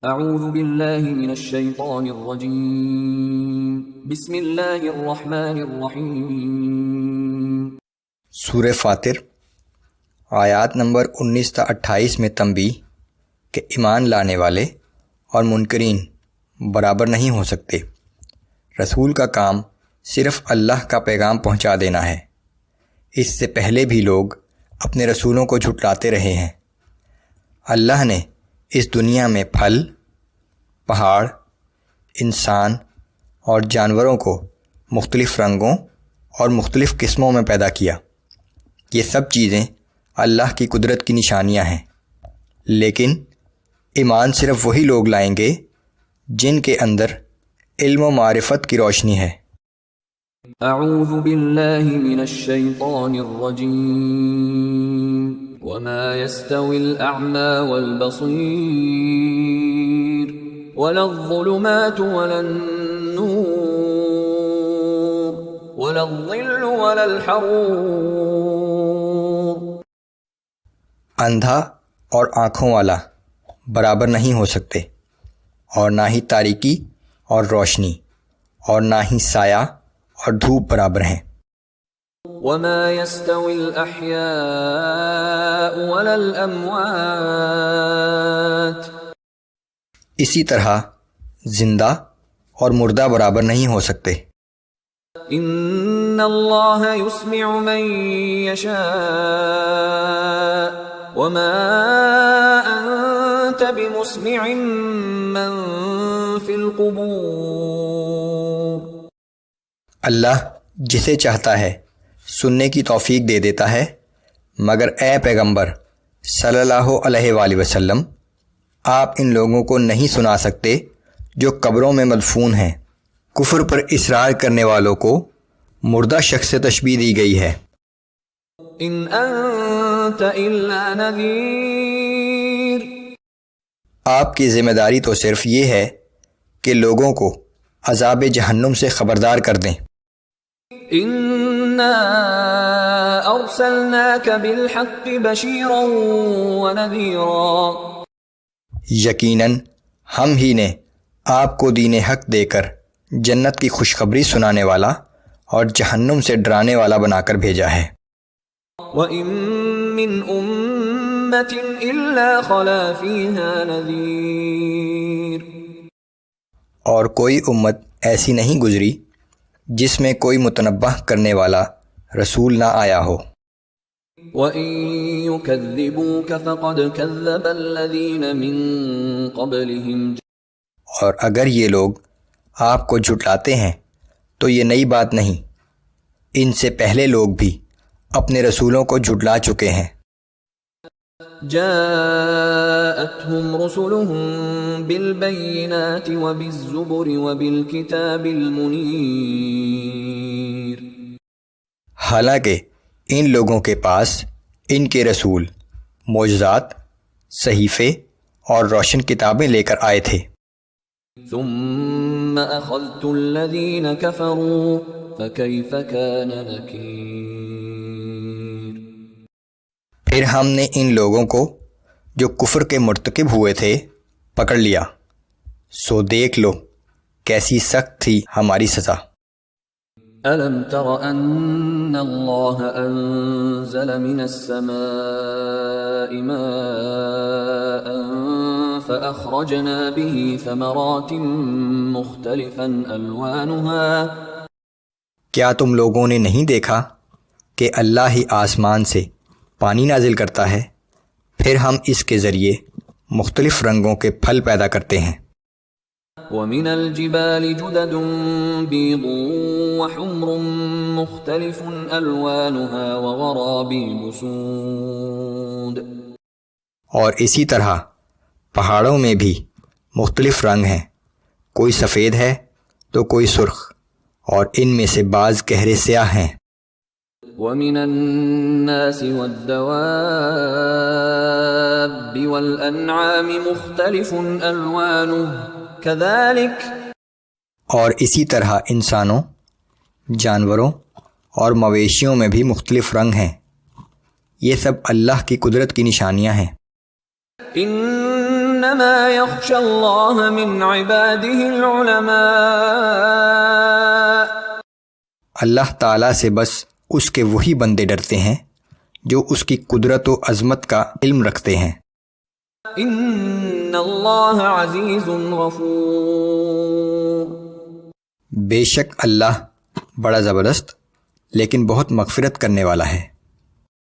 اعوذ باللہ من الشیطان الرجیم بسم اللہ الرحمن الرحیم۔ سورہ فاطر آیات نمبر 19 تا 28 میں تنبیہ کہ ایمان لانے والے اور منکرین برابر نہیں ہو سکتے۔ رسول کا کام صرف اللہ کا پیغام پہنچا دینا ہے۔ اس سے پہلے بھی لوگ اپنے رسولوں کو جھٹلاتے رہے ہیں۔ اللہ نے اس دنیا میں پھل، پہاڑ، انسان اور جانوروں کو مختلف رنگوں اور مختلف قسموں میں پیدا کیا۔ یہ سب چیزیں اللہ کی قدرت کی نشانیاں ہیں، لیکن ایمان صرف وہی لوگ لائیں گے جن کے اندر علم و معرفت کی روشنی ہے۔ اعوذ باللہ من الشیطان الرجیم وما يستوي الاعمى والبصیر ولا الظلمات ولا النور ولا الظل ولا الحرور۔ اندھا اور آنکھوں والا برابر نہیں ہو سکتے، اور نہ ہی تاریکی اور روشنی، اور نہ ہی سایہ اور دھوپ برابر ہیں۔ وما يستوي الاحياء ولا الاموات۔ اسی طرح زندہ اور مردہ برابر نہیں ہو سکتے۔ ان اللہ يسمع من يشاء وما انت بمسمع من في القبور۔ اللہ جسے چاہتا ہے سننے کی توفیق دے دیتا ہے، مگر اے پیغمبر صلی اللہ علیہ وآلہ وسلم، آپ ان لوگوں کو نہیں سنا سکتے جو قبروں میں مدفون ہیں۔ کفر پر اصرار کرنے والوں کو مردہ شخص سے تشبیہ دی گئی ہے۔ ان انت الا نذیر۔ آپ کی ذمہ داری تو صرف یہ ہے کہ لوگوں کو عذاب جہنم سے خبردار کر دیں۔ انا ارسلناک بالحق بشیرا ونذیرا۔ یقیناً ہم ہی نے آپ کو دین حق دے کر جنت کی خوشخبری سنانے والا اور جہنم سے ڈرانے والا بنا کر بھیجا ہے۔ وَإِن مِّنْ أُمَّةٍ إِلَّا خَلَا فِيهَا نَذِيرٌ۔ اور کوئی امت ایسی نہیں گزری جس میں کوئی متنبہ کرنے والا رسول نہ آیا ہو۔ وَإِن يُكَذِّبُوكَ فَقَدْ كَذَّبَ الَّذِينَ مِن قَبْلِهِمْ۔ اور اگر یہ لوگ آپ کو جھٹلاتے ہیں تو یہ نئی بات نہیں، ان سے پہلے لوگ بھی اپنے رسولوں کو جھٹلا چکے ہیں۔ جاءتهم رسلهم بالبينات وبالزبر وبالكتاب المنير۔ حالانکہ ان لوگوں کے پاس ان کے رسول معجزات، صحیفے اور روشن کتابیں لے کر آئے تھے۔ ثم اخذت الذين كفروا فكيف كان نكير۔ پھر ہم نے ان لوگوں کو جو کفر کے مرتکب ہوئے تھے پکڑ لیا، سو دیکھ لو کیسی سخت تھی ہماری سزا۔ أَلَمْ تَرَ أَنَّ اللَّهَ أَنزَلَ مِنَ السَّمَاءِ مَاءً فَأَخْرَجْنَا بِهِ ثَمَرَاتٍ مُخْتَلِفًا أَلْوَانُهَا۔ کیا تم لوگوں نے نہیں دیکھا کہ اللہ ہی آسمان سے پانی نازل کرتا ہے، پھر ہم اس کے ذریعے مختلف رنگوں کے پھل پیدا کرتے ہیں۔ وَمِنَ الْجِبَالِ جُدَدٌ بِيضٌ وَحُمْرٌ مُخْتَلِفٌ أَلْوَانُهَا وَغَرَابِيبُ سُودٌ۔ اور اسی طرح پہاڑوں میں بھی مختلف رنگ ہیں، کوئی سفید ہے تو کوئی سرخ، اور ان میں سے بعض گہرے سیاہ ہیں۔ وَمِنَ النَّاسِ وَالدَّوَابِّ وَالْأَنْعَامِ مُخْتَلِفٌ أَلْوَانُهُ كَذَلِكَ۔ اور اسی طرح انسانوں، جانوروں اور مویشیوں میں بھی مختلف رنگ ہیں۔ یہ سب اللہ کی قدرت کی نشانیاں ہیں۔ إِنَّ انما يخشى الله من عباده العلماء. اللہ تعالیٰ سے بس اس کے وہی بندے ڈرتے ہیں جو اس کی قدرت و عظمت کا علم رکھتے ہیں. ان اللہ عزیز غفور. بے شک اللہ بڑا زبردست لیکن بہت مغفرت کرنے والا ہے.